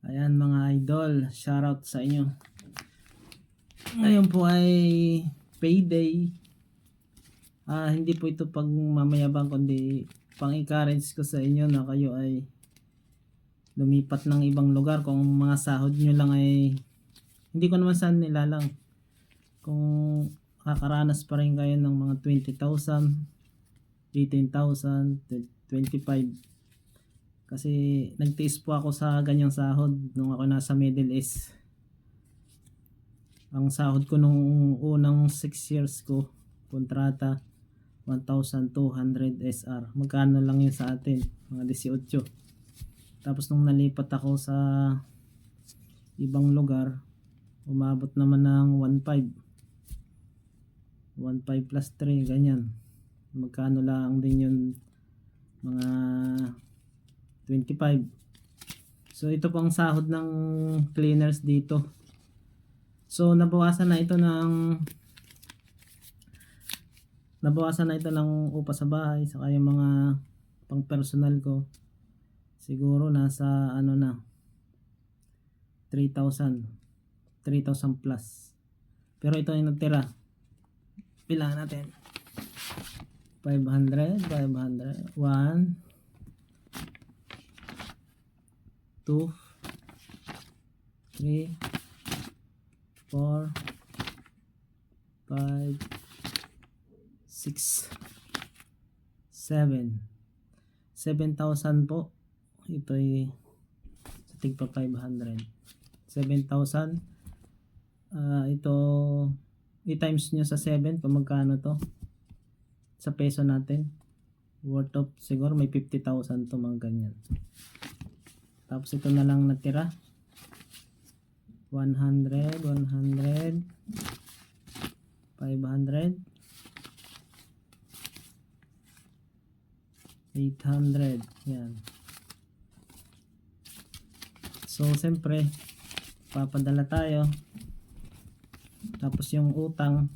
Ayan mga idol, shoutout sa inyo. Ngayon po ay payday. Hindi po ito pag mamayabang kundi pang encourage ko sa inyo na kayo ay lumipat ng ibang lugar. Kung mga sahod nyo lang ay hindi ko naman saan nilalang. Kung kakaranas pa rin kayo ng mga 20,000, 18,000, 25. Kasi nagtiis po ako sa ganyang sahod nung ako nasa Middle East. Ang sahod ko nung unang 6 years ko, kontrata, 1,200 SR. Magkano lang yun sa atin? Mga 18. Tapos nung nalipat ako sa ibang lugar, umabot naman ng 1,500. 1,500 plus 3, ganyan. Magkano lang din yun? Mga 25. So ito pang sahod ng cleaners dito. So nabawasan na ito ng upa sa bahay saka yung mga pang personal ko. Siguro nasa ano na 3,000 plus. Pero ito yung nagtira. Bilangan natin. 500, 1, 2, 3, 4, 5, 6, 7. 7,000 po. Ito ay sa tigpa 500. 7,000. Ito i-times nyo sa 7 kung magkano to sa peso natin. Worth of siguro may 50,000 to, mga ganyan. Tapos ito na lang natira. 100, 500, 800. Yan. So siyempre papadala tayo. Tapos yung utang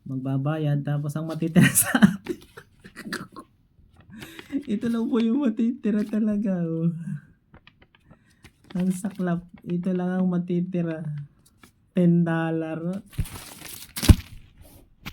magbabayad, tapos ang matitira sa atin ito lang po yung matitira talaga, oh. Ang saklap, ito lang ang matitira. $10.